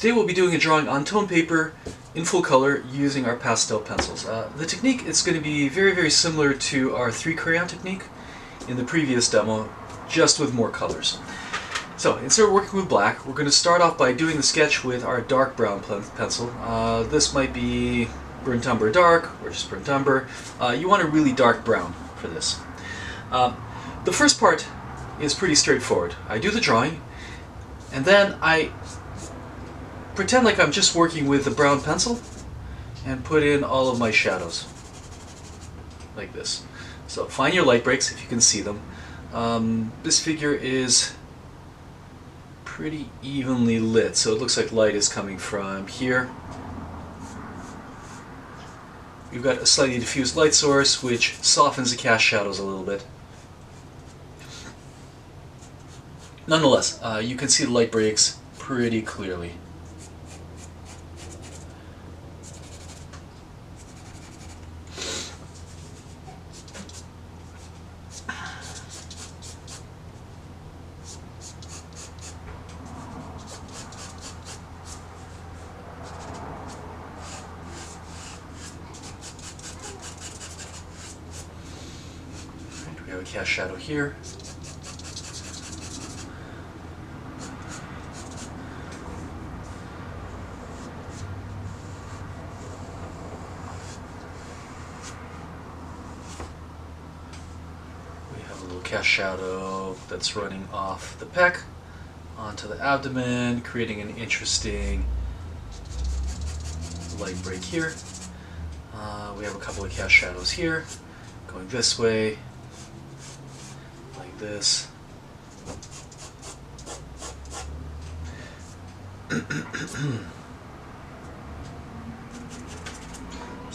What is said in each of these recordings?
Today we'll be doing a drawing on tone paper in full color using our pastel pencils. The technique is going to be very similar to our 3 crayon technique in the previous demo, just with more colors. So instead of working with black, we're going to start off by doing the sketch with our dark brown pencil. This might be burnt umber dark or just burnt umber. You want a really dark brown for this. The first part is pretty straightforward. I do the drawing and then I pretend like I'm just working with the brown pencil and put in all of my shadows like this. So find your light breaks if you can see them. This figure is pretty evenly lit, so it looks like light is coming from here. We've got a slightly diffused light source which softens the cast shadows a little bit. Nonetheless, you can see the light breaks pretty clearly. We have a cast shadow here. Cast shadow that's running off the pec onto the abdomen, creating an interesting light break here. We have a couple of cast shadows here going this way, like this. Let's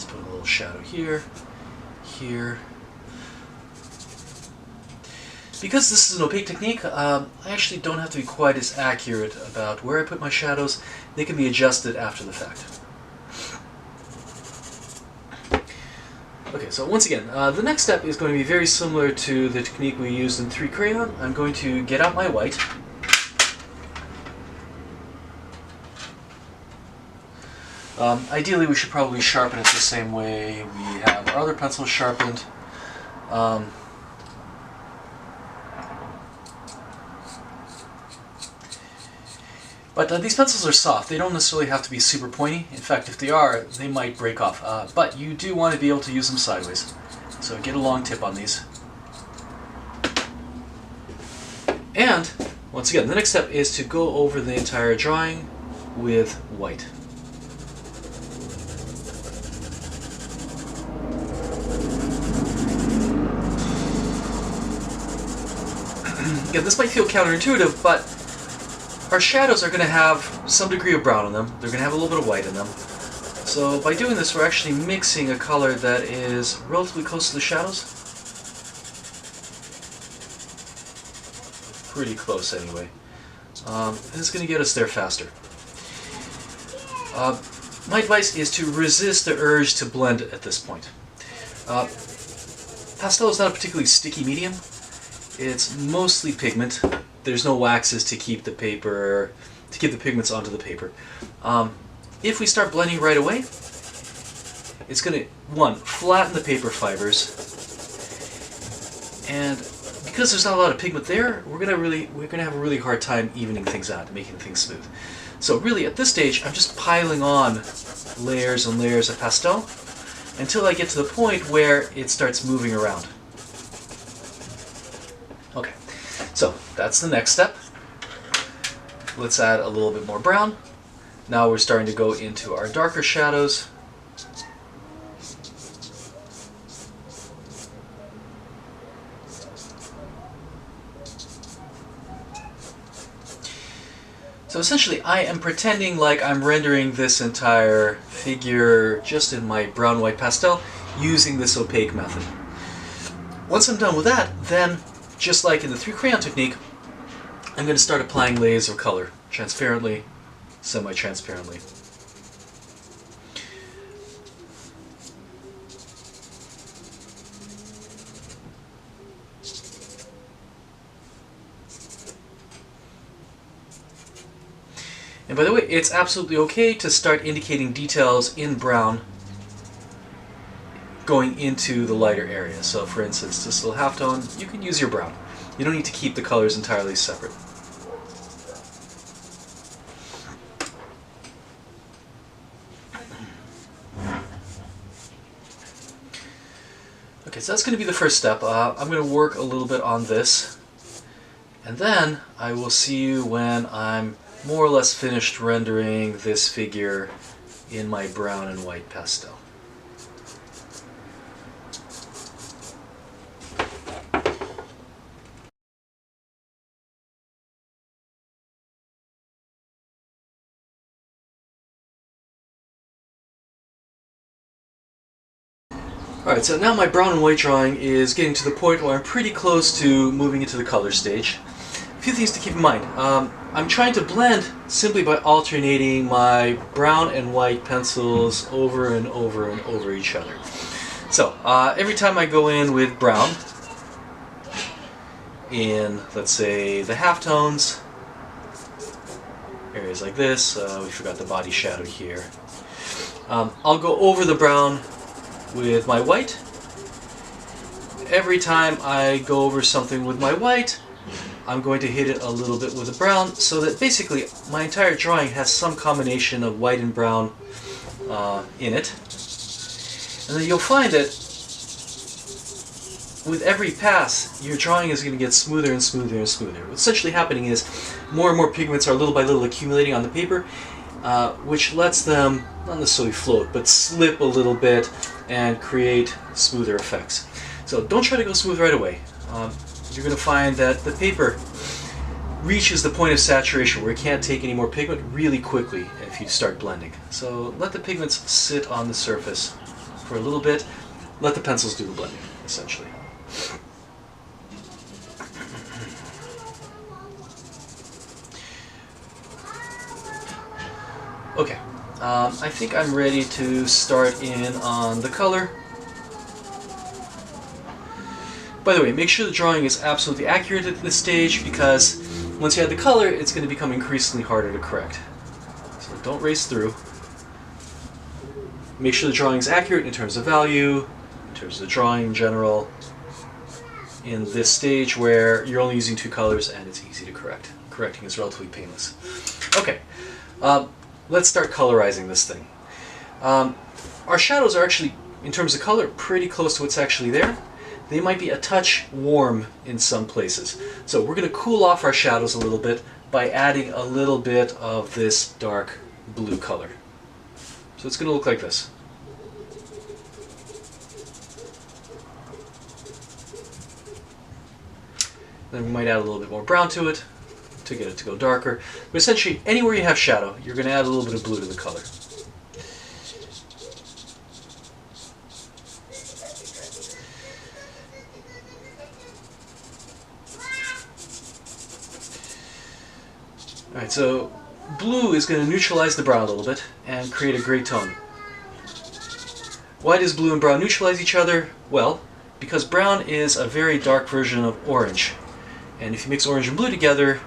put a little shadow here, here. Because this is an opaque technique, I actually don't have to be quite as accurate about where I put my shadows. They can be adjusted after the fact. Okay, so once again, the next step is going to be very similar to the technique we used in 3 crayon. I'm going to get out my white. Ideally, we should probably sharpen it the same way we have our other pencils sharpened. But these pencils are soft. They don't necessarily have to be super pointy. In fact, if they are, they might break off. But you do want to be able to use them sideways. So get a long tip on these. And, once again, the next step is to go over the entire drawing with white. Again, this might feel counterintuitive, but our shadows are going to have some degree of brown in them. They're going to have a little bit of white in them. So by doing this, we're actually mixing a color that is relatively close to the shadows. Pretty close anyway. This is going to get us there faster. My advice is to resist the urge to blend at this point. Pastel is not a particularly sticky medium. It's mostly pigment. There's no waxes to keep the paper, to keep the pigments onto the paper. If we start blending right away, it's going to, one, flatten the paper fibers, and because there's not a lot of pigment there, we're going to have a really hard time evening things out, making things smooth. So really, at this stage, I'm just piling on layers and layers of pastel until I get to the point where it starts moving around. Okay. So that's the next step. Let's add a little bit more brown. Now we're starting to go into our darker shadows. So essentially I am pretending like I'm rendering this entire figure just in my brown-white pastel using this opaque method. Once I'm done with that, then just like in the 3 crayon technique, I'm going to start applying layers of color, transparently, semi-transparently. And by the way, it's absolutely okay to start indicating details in brown going into the lighter area. So for instance, this little halftone, you can use your brown. You don't need to keep the colors entirely separate. Okay, so that's going to be the first step. I'm going to work a little bit on this, and then I will see you when I'm more or less finished rendering this figure in my brown and white pastel. Alright, so now my brown and white drawing is getting to the point where I'm pretty close to moving into the color stage. A few things to keep in mind. I'm trying to blend simply by alternating my brown and white pencils over and over and over each other. So, every time I go in with brown, in, let's say, the halftones, areas like this, we forgot the body shadow here, I'll go over the brown with my white. Every time I go over something with my white, I'm going to hit it a little bit with the brown, so that basically my entire drawing has some combination of white and brown in it. And then you'll find that with every pass, your drawing is going to get smoother and smoother and smoother. What's essentially happening is more and more pigments are little by little accumulating on the paper, which lets them not necessarily float, but slip a little bit and create smoother effects. So don't try to go smooth right away. You're going to find that the paper reaches the point of saturation where it can't take any more pigment really quickly if you start blending. So let the pigments sit on the surface for a little bit. Let the pencils do the blending, essentially. Okay, I think I'm ready to start in on the color. By the way, make sure the drawing is absolutely accurate at this stage, because once you add the color, it's going to become increasingly harder to correct. So don't race through. Make sure the drawing is accurate in terms of value, in terms of the drawing in general, in this stage where you're only using two colors and it's easy to correct. Correcting is relatively painless. Okay. Let's start colorizing this thing. Our shadows are actually, in terms of color, pretty close to what's actually there. They might be a touch warm in some places. So we're going to cool off our shadows a little bit by adding a little bit of this dark blue color. So it's going to look like this. Then we might add a little bit more brown to it to get it to go darker. But essentially, anywhere you have shadow, you're going to add a little bit of blue to the color. Alright, so blue is going to neutralize the brown a little bit and create a gray tone. Why does blue and brown neutralize each other? Well, because brown is a very dark version of orange. And if you mix orange and blue together,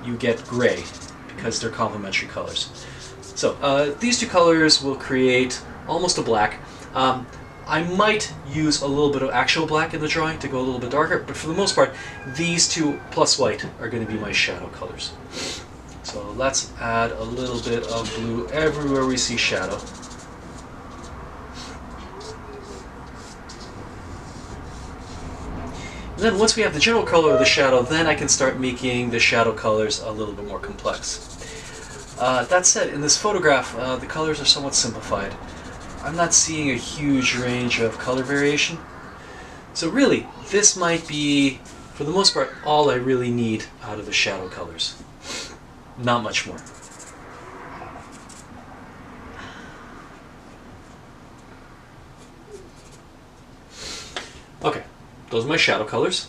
you get gray, because they're complementary colors. So these two colors will create almost a black. I might use a little bit of actual black in the drawing to go a little bit darker, but for the most part, these two plus white are going to be my shadow colors. So let's add a little bit of blue everywhere we see shadow. And then once we have the general color of the shadow, then I can start making the shadow colors a little bit more complex. That said, in this photograph, the colors are somewhat simplified. I'm not seeing a huge range of color variation. So really, this might be, for the most part, all I really need out of the shadow colors. Not much more. Okay, those are my shadow colors.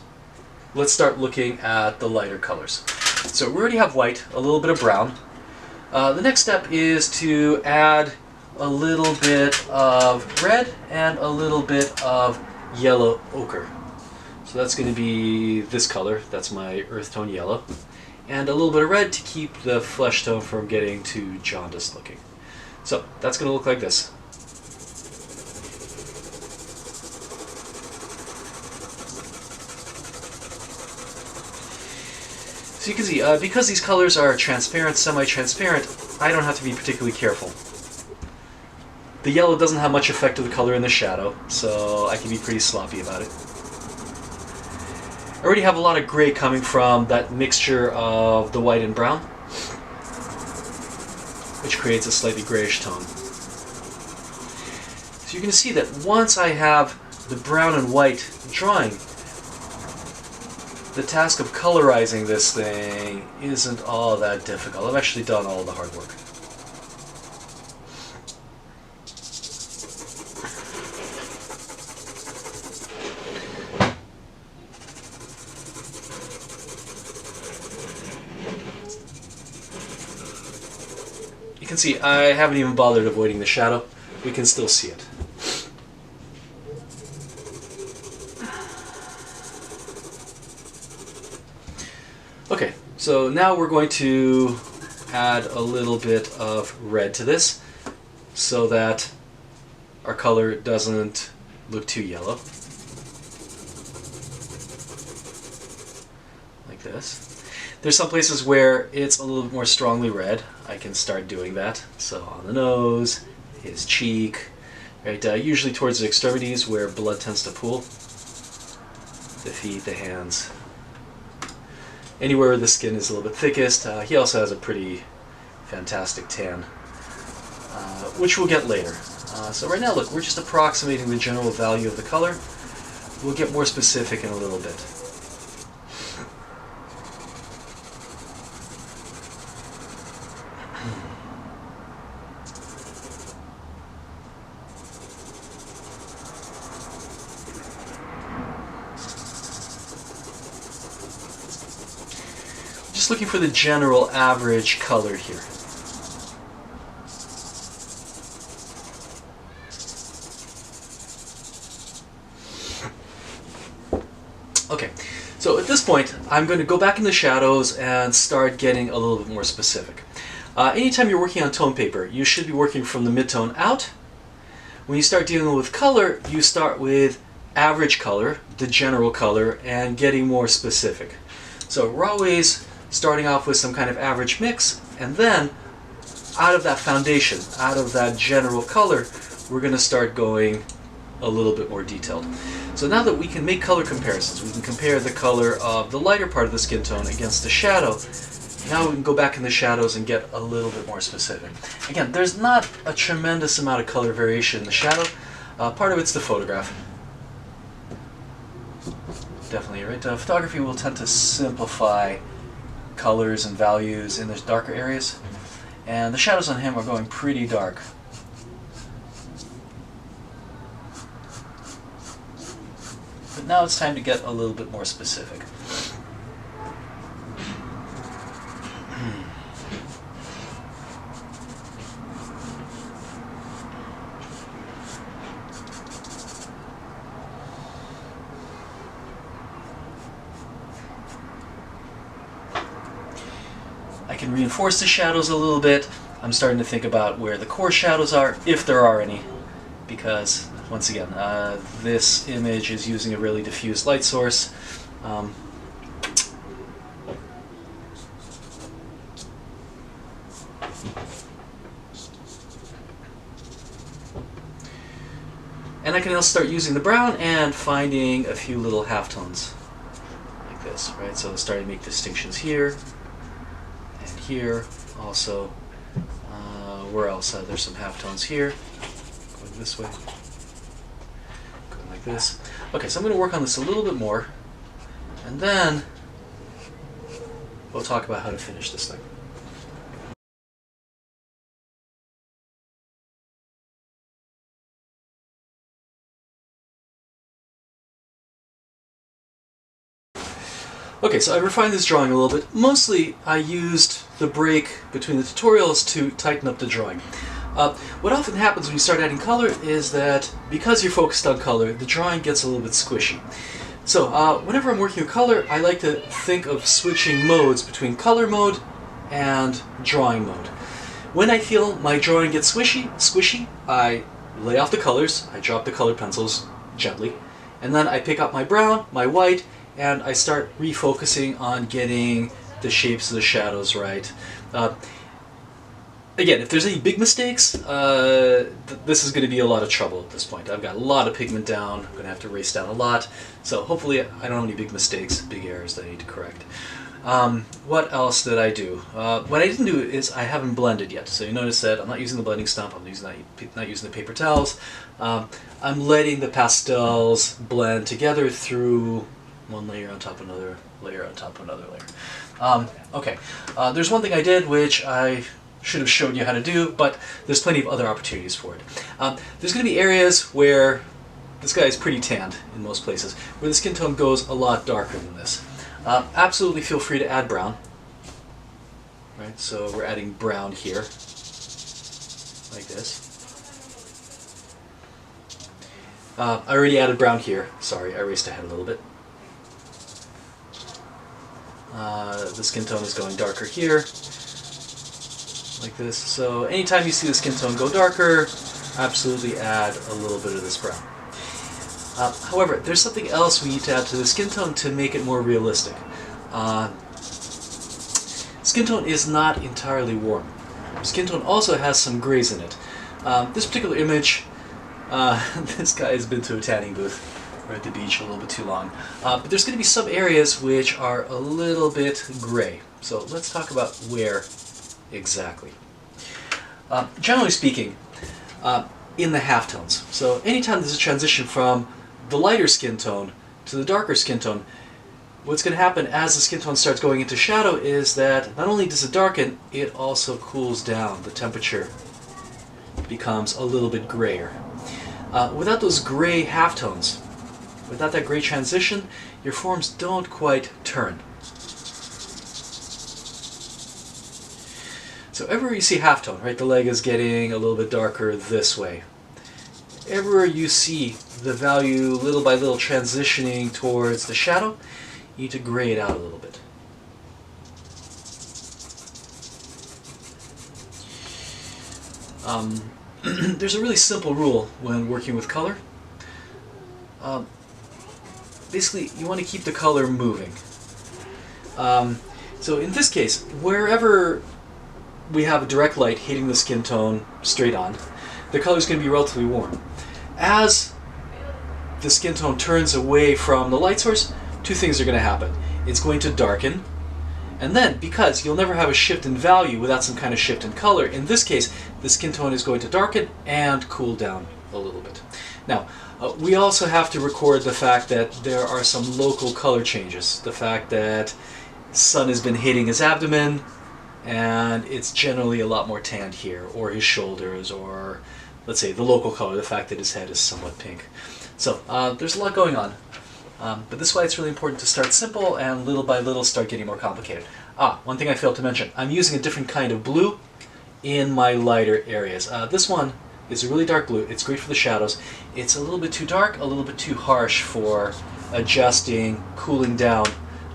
Let's start looking at the lighter colors. So we already have white, a little bit of brown. The next step is to add a little bit of red and a little bit of yellow ochre. So that's going to be this color. That's my earth tone yellow. and a little bit of red to keep the flesh tone from getting too jaundiced looking. So that's going to look like this. So you can see, because these colors are transparent, semi-transparent, I don't have to be particularly careful. The yellow doesn't have much effect of the color in the shadow, so I can be pretty sloppy about it. I already have a lot of gray coming from that mixture of the white and brown, which creates a slightly grayish tone. So you can see that once I have the brown and white drawing, the task of colorizing this thing isn't all that difficult. I've actually done all the hard work. You can see I haven't even bothered avoiding the shadow. We can still see it. Okay, so now we're going to add a little bit of red to this so that our color doesn't look too yellow. Like this. There's some places where it's a little bit more strongly red. I can start doing that. So on the nose, his cheek, right? Usually towards the extremities where blood tends to pool. The feet, the hands. Anywhere where the skin is a little bit thickest. He also has a pretty fantastic tan, which we'll get later. So right now, look, we're just approximating the general value of the color. We'll get more specific in a little bit. Just looking for the general average color here. Okay, so at this point, I'm going to go back in the shadows and start getting a little bit more specific. Anytime you're working on tone paper, you should be working from the mid-tone out. When you start dealing with color, you start with average color, the general color, and getting more specific. So we're always starting off with some kind of average mix, and then out of that foundation, out of that general color, we're going to start going a little bit more detailed. So now that we can make color comparisons, we can compare the color of the lighter part of the skin tone against the shadow. Now we can go back in the shadows and get a little bit more specific. Again, there's not a tremendous amount of color variation in the shadow. Part of it's the photograph. Definitely, right? Photography will tend to simplify colors and values in the darker areas, and the shadows on him are going pretty dark. But now it's time to get a little bit more specific. I can reinforce the shadows a little bit. I'm starting to think about where the core shadows are, if there are any, because once again, this image is using a really diffuse light source. And I can now start using the brown and finding a few little halftones like this, right? So starting to make distinctions here. Here also, where else? There's some halftones here, going this way, going like this. Okay, so I'm going to work on this a little bit more, and then we'll talk about how to finish this thing. Okay, so I refined this drawing a little bit. Mostly I used the break between the tutorials to tighten up the drawing. What often happens when you start adding color is that because you're focused on color, the drawing gets a little bit squishy. So whenever I'm working with color, I like to think of switching modes between color mode and drawing mode. When I feel my drawing gets squishy, I lay off the colors, I drop the color pencils gently, and then I pick up my brown, my white, and I start refocusing on getting the shapes of the shadows right. Again, if there's any big mistakes, this is going to be a lot of trouble at this point. I've got a lot of pigment down, I'm going to have to erase down a lot, so hopefully I don't have any big mistakes, big errors that I need to correct. What else did I do? What I didn't do is I haven't blended yet. So you notice that I'm not using the blending stump, I'm not using the paper towels. I'm letting the pastels blend together through one layer on top of another layer on top of another layer. Okay, there's one thing I did which I should have shown you how to do, but there's plenty of other opportunities for it. There's going to be areas where this guy is pretty tanned in most places, where the skin tone goes a lot darker than this. Absolutely feel free to add brown. Right, so we're adding brown here, like this. I already added brown here. Sorry, I raced ahead a little bit. The skin tone is going darker here, like this. So anytime you see the skin tone go darker, absolutely add a little bit of this brown. However, there's something else we need to add to the skin tone to make it more realistic. Skin tone is not entirely warm. Skin tone also has some grays in it. This particular image, this guy has been to a tanning booth or at the beach a little bit too long. But there's going to be some areas which are a little bit gray. So let's talk about where exactly. Generally speaking, in the halftones. So anytime there's a transition from the lighter skin tone to the darker skin tone, what's going to happen as the skin tone starts going into shadow is that not only does it darken, it also cools down. The temperature becomes a little bit grayer. Without those gray halftones, without that gray transition, your forms don't quite turn. So everywhere you see halftone, right, the leg is getting a little bit darker this way. Everywhere you see the value little by little transitioning towards the shadow, you need to gray it out a little bit. There's a really simple rule when working with color. Basically, you want to keep the color moving. So in this case, wherever we have a direct light hitting the skin tone straight on, the color is going to be relatively warm. As the skin tone turns away from the light source, two things are going to happen. It's going to darken, and then, because you'll never have a shift in value without some kind of shift in color, in this case, the skin tone is going to darken and cool down a little bit. Now, we also have to record the fact that there are some local color changes. The fact that sun has been hitting his abdomen, and it's generally a lot more tanned here, or his shoulders, or let's say the local color, the fact that his head is somewhat pink. So there's a lot going on. But this is why it's really important to start simple and little by little start getting more complicated. One thing I failed to mention, I'm using a different kind of blue in my lighter areas. This one is a really dark blue. It's great for the shadows. It's a little bit too dark, a little bit too harsh for adjusting, cooling down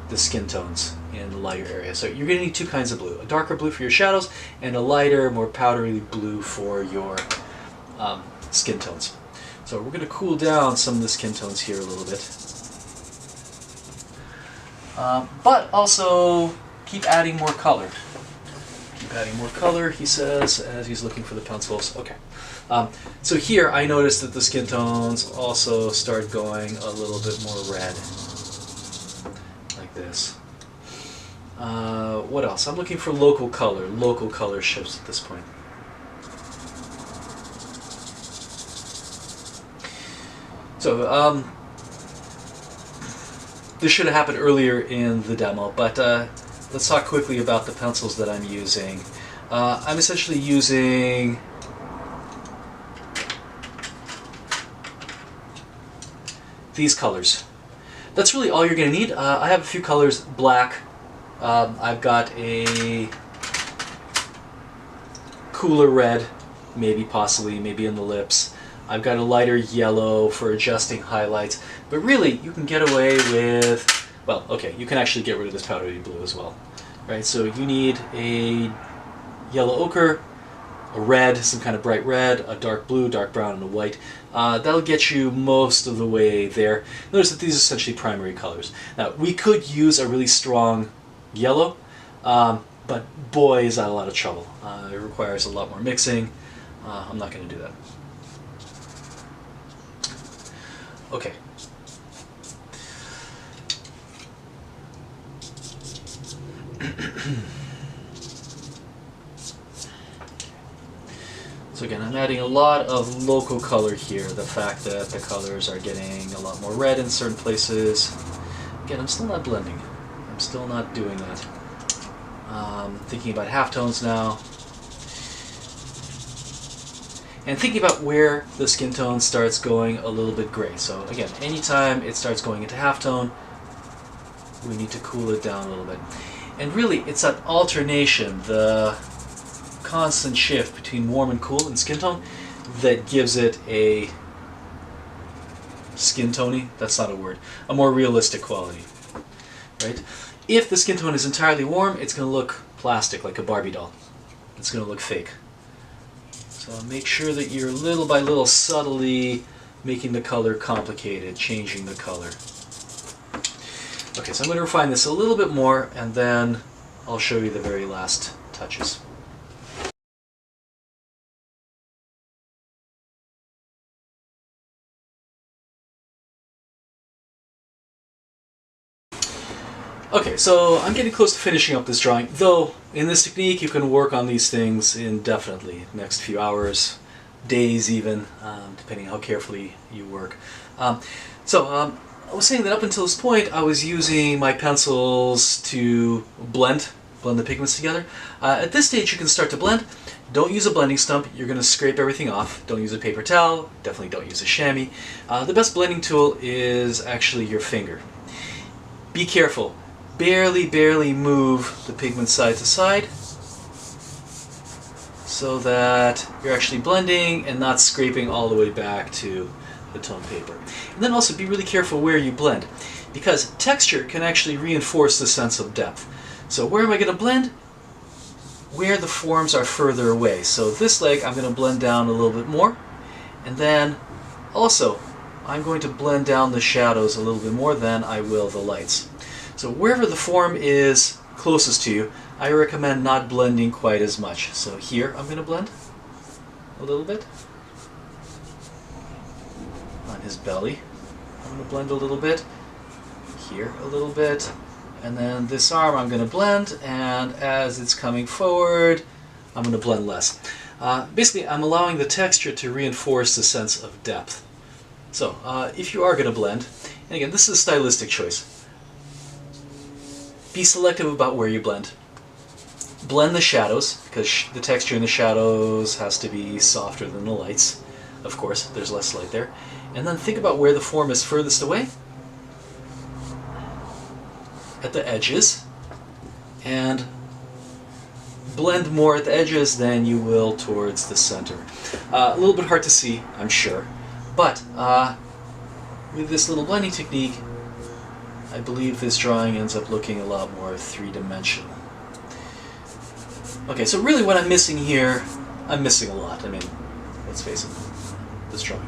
the skin tones in the lighter area. So you're going to need two kinds of blue. A darker blue for your shadows and a lighter, more powdery blue for your skin tones. So we're going to cool down some of the skin tones here a little bit. But also keep adding more color. Keep adding more color, he says, as he's looking for the pencils. Okay. So here I noticed that the skin tones also start going a little bit more red. Like this. What else? I'm looking for local color shifts at this point. So, this should have happened earlier in the demo, but let's talk quickly about the pencils that I'm using. I'm essentially using these colors. That's really all you're going to need. I have a few colors, black. I've got a cooler red, maybe in the lips. I've got a lighter yellow for adjusting highlights, but really you can get away with, well, okay, you can actually get rid of this powdery blue as well, right? So you need a yellow ochre, a red, some kind of bright red, a dark blue, dark brown, and a white. That'll get you most of the way there. Notice that these are essentially primary colors. Now, we could use a really strong yellow, but boy, is that a lot of trouble. It requires a lot more mixing. I'm not going to do that. Okay. So again, I'm adding a lot of local color here. The fact that the colors are getting a lot more red in certain places. Again, I'm still not blending. I'm still not doing that. Thinking about halftones now. And thinking about where the skin tone starts going a little bit gray. So again, anytime it starts going into halftone, we need to cool it down a little bit. And really, it's that alternation, the constant shift between warm and cool in skin tone that gives it a skin tony, that's not a word, a more realistic quality, right? If the skin tone is entirely warm, it's going to look plastic, like a Barbie doll. It's going to look fake. So make sure that you're little by little subtly making the color complicated, changing the color. Okay, so I'm going to refine this a little bit more, and then I'll show you the very last touches. Okay, so I'm getting close to finishing up this drawing, though in this technique you can work on these things indefinitely, next few hours, days even, depending how carefully you work. I was saying that up until this point I was using my pencils to blend the pigments together. At this stage you can start to blend. Don't use a blending stump, you're going to scrape everything off. Don't use a paper towel, definitely don't use a chamois. The best blending tool is actually your finger. Be careful. Barely move the pigment side to side so that you're actually blending and not scraping all the way back to the tone paper. And then also be really careful where you blend, because texture can actually reinforce the sense of depth. So where am I going to blend? Where the forms are further away. So this leg I'm going to blend down a little bit more, and then also I'm going to blend down the shadows a little bit more than I will the lights. So wherever the form is closest to you, I recommend not blending quite as much. So here I'm going to blend a little bit. On his belly, I'm going to blend a little bit. Here a little bit. And then this arm I'm going to blend, and as it's coming forward, I'm going to blend less. Basically, I'm allowing the texture to reinforce the sense of depth. So if you are going to blend, and again, this is a stylistic choice, be selective about where you blend. Blend the shadows, because the texture in the shadows has to be softer than the lights. Of course, there's less light there. And then think about where the form is furthest away, at the edges, and blend more at the edges than you will towards the center. A little bit hard to see, I'm sure, but with this little blending technique, I believe this drawing ends up looking a lot more three-dimensional. Okay, so really what I'm missing here, I'm missing a lot. I mean, let's face it, this drawing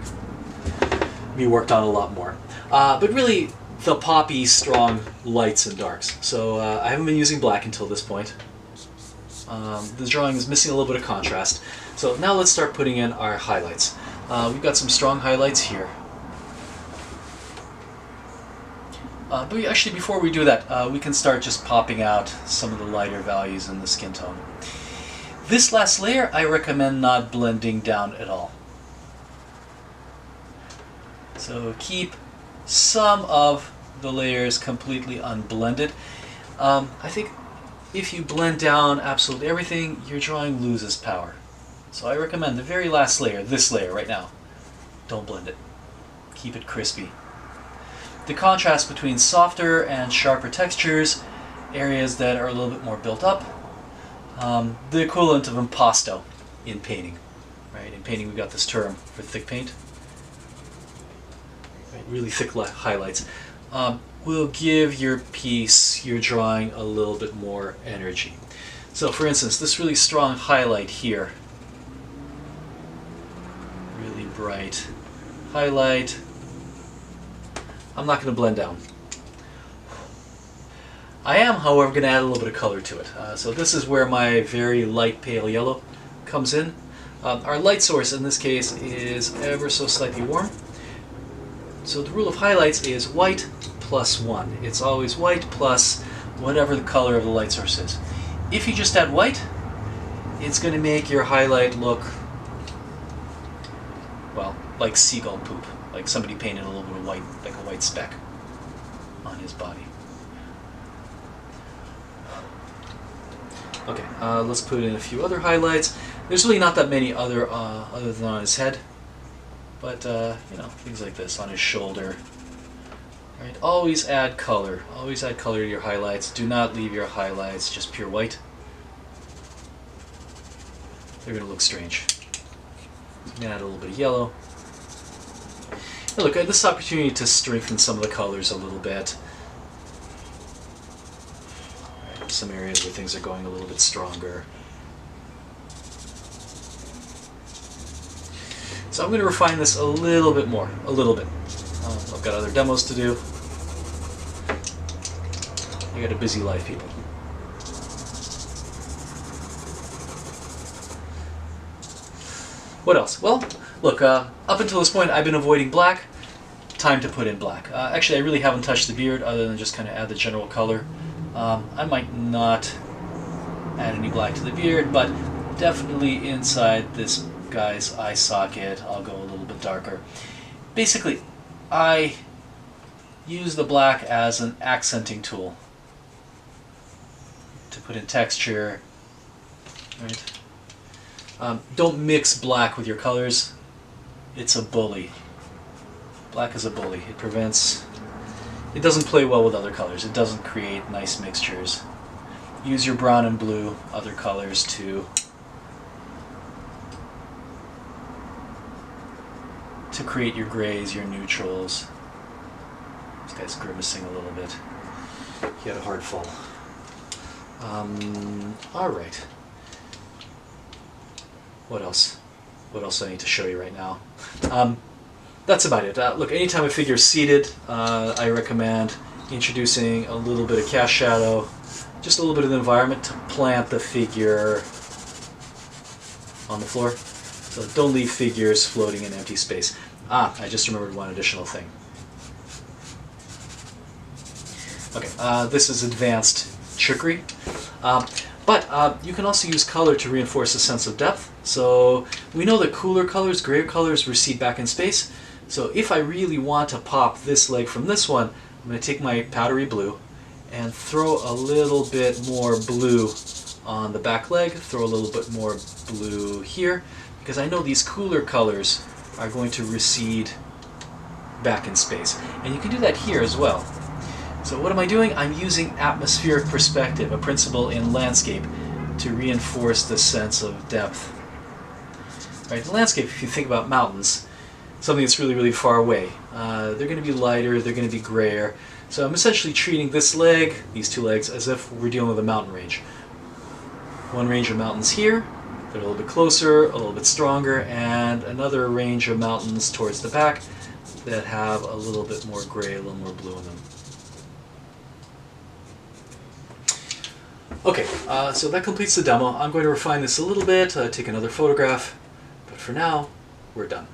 can be worked on a lot more. But really, the poppy, strong lights and darks. So I haven't been using black until this point. This drawing is missing a little bit of contrast. So now let's start putting in our highlights. We've got some strong highlights here. But actually, before we do that, we can start just popping out some of the lighter values in the skin tone. This last layer, I recommend not blending down at all. So keep some of the layers completely unblended. I think if you blend down absolutely everything, your drawing loses power. So I recommend the very last layer, this layer right now, don't blend it. Keep it crispy. The contrast between softer and sharper textures, areas that are a little bit more built up, the equivalent of impasto in painting. Right? In painting we've got this term for thick paint. right, really thick highlights, will give your piece, your drawing, a little bit more energy. So for instance, this really strong highlight here, really bright highlight, I'm not going to blend down. I am, however, going to add a little bit of color to it. So this is where my very light pale yellow comes in. Our light source in this case is ever so slightly warm. So the rule of highlights is white plus 1. It's always white plus whatever the color of the light source is. If you just add white, it's going to make your highlight look, well, like seagull poop. Like somebody painted a little bit of white, like a white speck on his body. Okay, let's put in a few other highlights. There's really not that many other than on his head, but you know, things like this on his shoulder. Right? Always add color. Always add color to your highlights. Do not leave your highlights just pure white. They're going to look strange. Add a little bit of yellow. Now look, at this opportunity to strengthen some of the colors a little bit. Right, some areas where things are going a little bit stronger. So I'm going to refine this a little bit more, a little bit. I've got other demos to do. I got a busy life, people. What else? Well, look, up until this point I've been avoiding black. Time to put in black. Actually, I really haven't touched the beard other than just kind of add the general color. I might not add any black to the beard, but definitely inside this guy's eye socket I'll go a little bit darker. Basically, I use the black as an accenting tool to put in texture. Right? Don't mix black with your colors. It's a bully. Black is a bully. It prevents... It doesn't play well with other colors. It doesn't create nice mixtures. Use your brown and blue, other colors to create your grays, your neutrals. This guy's grimacing a little bit. He had a hard fall. Alright. What else? What else do I need to show you right now? That's about it. Look, anytime a figure is seated, I recommend introducing a little bit of cast shadow, just a little bit of the environment to plant the figure on the floor. So don't leave figures floating in empty space. I just remembered one additional thing. Okay, this is advanced trickery. But you can also use color to reinforce a sense of depth. So we know that cooler colors, grayer colors, recede back in space. So if I really want to pop this leg from this one, I'm going to take my powdery blue and throw a little bit more blue on the back leg, throw a little bit more blue here, because I know these cooler colors are going to recede back in space. And you can do that here as well. So what am I doing? I'm using atmospheric perspective, a principle in landscape, to reinforce the sense of depth. Right, in landscape, if you think about mountains, something that's really, really far away, they're going to be lighter, they're going to be grayer. So I'm essentially treating this leg, these two legs, as if we're dealing with a mountain range. One range of mountains here, they're a little bit closer, a little bit stronger, and another range of mountains towards the back that have a little bit more gray, a little more blue in them. Okay, so that completes the demo. I'm going to refine this a little bit, take another photograph, but for now, we're done.